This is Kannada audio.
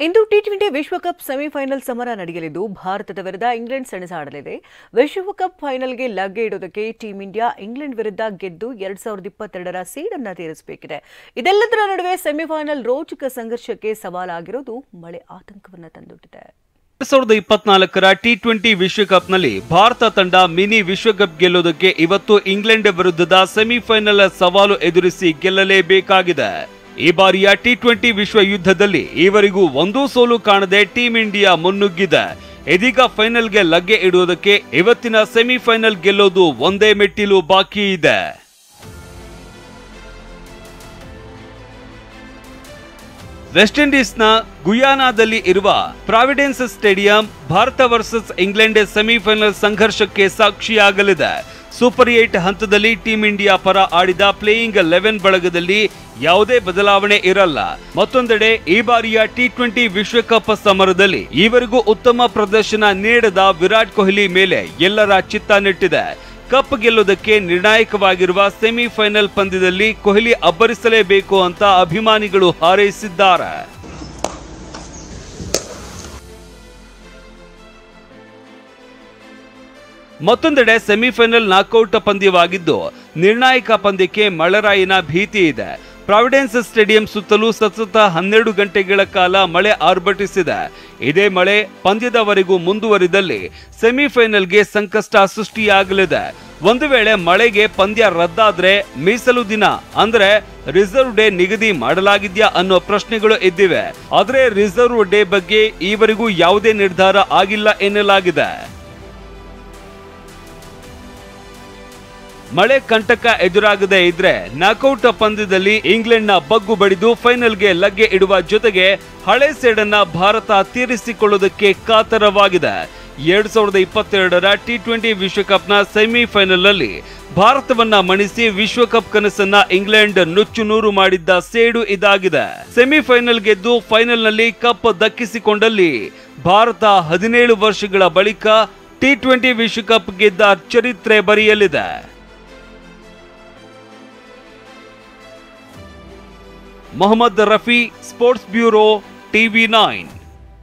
ಇಂದು ಟಿ20 ವಿಶ್ವಕಪ್ ಸೆಮಿಫೈನಲ್ ಸಮರ ನಡೆಯಲಿದ್ದು ಭಾರತದ ವಿರುದ್ಧ ಇಂಗ್ಲೆಂಡ್ ಸೆಣಸಾಡಲಿದೆ. ವಿಶ್ವಕಪ್ ಫೈನಲ್ಗೆ ಲಗ್ಗೆ ಇಡೋದಕ್ಕೆ ಟೀಂ ಇಂಡಿಯಾ ಇಂಗ್ಲೆಂಡ್ ವಿರುದ್ಧ ಗೆದ್ದು 2022ರ ಸೀಡ್ ಅನ್ನು ತೀರಿಸಬೇಕಿದೆ. ಇದೆಲ್ಲದರ ನಡುವೆ ಸೆಮಿಫೈನಲ್ ರೋಚಕ ಸಂಘರ್ಷಕ್ಕೆ ಸವಾಲಾಗಿರೋದು ಮಳೆ ಆತಂಕವನ್ನು ತಂದೊಡ್ಡಿದೆ. 2024ರ ಟಿ20 ವಿಶ್ವಕಪ್ನಲ್ಲಿ ಭಾರತ ತಂಡ ಮಿನಿ ವಿಶ್ವಕಪ್ ಗೆಲ್ಲೋದಕ್ಕೆ ಇವತ್ತು ಇಂಗ್ಲೆಂಡ್ ವಿರುದ್ಧದ ಸೆಮಿಫೈನಲ್ ಸವಾಲು ಎದುರಿಸಿ ಗೆಲ್ಲಲೇಬೇಕಾಗಿದೆ. ಈ ಬಾರಿಯ ಟಿ20 ವಿಶ್ವ ಯುದ್ಧದಲ್ಲಿ ಈವರೆಗೂ ಒಂದೂ ಸೋಲು ಕಾಣದೆ ಟೀಂ ಇಂಡಿಯಾ ಮುನ್ನುಗ್ಗಿದೆ. ಇದೀಗ ಫೈನಲ್ಗೆ ಲಗ್ಗೆ ಇಡುವುದಕ್ಕೆ ಇವತ್ತಿನ ಸೆಮಿಫೈನಲ್ ಗೆಲ್ಲೋದು ಒಂದೇ ಮೆಟ್ಟಿಲು ಬಾಕಿ ಇದೆ. ವೆಸ್ಟ್ ಇಂಡೀಸ್ನ ಗುಯಾನಾದಲ್ಲಿ ಇರುವ Providence stadium Bharat versus England semifinal ಸಂಘರ್ಷಕ್ಕೆ ಸಾಕ್ಷಿಯಾಗಲಿದೆ. ಸೂಪರ್ 8 ಹಂತದಲ್ಲಿ ಟೀಂ ಇಂಡಿಯಾ ಪರ ಆಡಿದ ಪ್ಲೇಯಿಂಗ್ 11 ಬಳಗದಲ್ಲಿ ಯಾವುದೇ ಬದಲಾವಣೆ ಇರಲ್ಲ. ಮತ್ತೊಂದೆಡೆ ಈ ಬಾರಿಯ ಟಿ20 ವಿಶ್ವಕಪ್ ಸಮರದಲ್ಲಿ ಈವರೆಗೂ ಉತ್ತಮ ಪ್ರದರ್ಶನ ನೀಡದ ವಿರಾಟ್ ಕೊಹ್ಲಿ ಮೇಲೆ ಎಲ್ಲರ ಚಿತ್ತ ನೆಟ್ಟಿದೆ. ಕಪ್ ಗೆಲ್ಲುವುದಕ್ಕೆ ನಿರ್ಣಾಯಕವಾಗಿರುವ ಸೆಮಿಫೈನಲ್ ಪಂದ್ಯದಲ್ಲಿ ಕೊಹ್ಲಿ ಅಬ್ಬರಿಸಲೇಬೇಕು ಅಂತ ಅಭಿಮಾನಿಗಳು ಹಾರೈಸಿದ್ದಾರೆ. ಮತ್ತೊಂದೆಡೆ ಸೆಮಿಫೈನಲ್ ನಾಕೌಟ್ ಪಂದ್ಯವಾಗಿದ್ದು ನಿರ್ಣಾಯಕ ಪಂದ್ಯಕ್ಕೆ ಮಳೆರಾಯಿನ ಭೀತಿ ಇದೆ. ಪ್ರಾವಿಡೆನ್ಸ್ ಸ್ಟೇಡಿಯಂ ಸುತ್ತಲೂ ಸತತ 12 ಗಂಟೆಗಳ ಕಾಲ ಮಳೆ ಆರ್ಭಟಿಸಿದೆ. ಇದೇ ಮಳೆ ಪಂದ್ಯದವರೆಗೂ ಮುಂದುವರಿದಲ್ಲಿ ಸೆಮಿಫೈನಲ್ಗೆ ಸಂಕಷ್ಟ ಸೃಷ್ಟಿಯಾಗಲಿದೆ. ಒಂದು ವೇಳೆ ಮಳೆಗೆ ಪಂದ್ಯ ರದ್ದಾದ್ರೆ ಮೀಸಲು ದಿನ ಅಂದ್ರೆ ರಿಸರ್ವ್ ಡೇ ನಿಗದಿ ಮಾಡಲಾಗಿದ್ಯಾ ಅನ್ನೋ ಪ್ರಶ್ನೆಗಳು ಎದ್ದಿವೆ. ಆದ್ರೆ ರಿಸರ್ವ್ ಡೇ ಬಗ್ಗೆ ಈವರೆಗೂ ಯಾವುದೇ ನಿರ್ಧಾರ ಆಗಿಲ್ಲ ಎನ್ನಲಾಗಿದೆ. ಮಳೆ ಕಂಟಕ ಎದುರಾಗದೇ ಇದ್ರೆ ನಾಕೌಟ್ ಪಂದ್ಯದಲ್ಲಿ ಇಂಗ್ಲೆಂಡ್ನ ಬಗ್ಗು ಬಡಿದು ಫೈನಲ್ಗೆ ಲಗ್ಗೆ ಇಡುವ ಜೊತೆಗೆ ಹಳೆ ಸೇಡನ್ನ ಭಾರತ ತೀರಿಸಿಕೊಳ್ಳುವುದಕ್ಕೆ ಕಾತರವಾಗಿದೆ. 2022ರ ಟಿ20 ವಿಶ್ವಕಪ್ನ ಸೆಮಿಫೈನಲ್ ಅಲ್ಲಿ ಭಾರತವನ್ನ ಮಣಿಸಿ ವಿಶ್ವಕಪ್ ಕನಸನ್ನ ಇಂಗ್ಲೆಂಡ್ ನುಚ್ಚುನೂರು ಮಾಡಿದ್ದ ಸೇಡು ಇದಾಗಿದೆ. ಸೆಮಿಫೈನಲ್ ಗೆದ್ದು ಫೈನಲ್ನಲ್ಲಿ ಕಪ್ ದಕ್ಕಿಸಿಕೊಂಡಲ್ಲಿ ಭಾರತ 17 ವರ್ಷಗಳ ಬಳಿಕ ಟಿ20 ವಿಶ್ವಕಪ್ ಗೆದ್ದ ಚರಿತ್ರೆ ಬರೆಯಲಿದೆ. Mohammed Rafi, sports bureau, ಟಿವಿ9.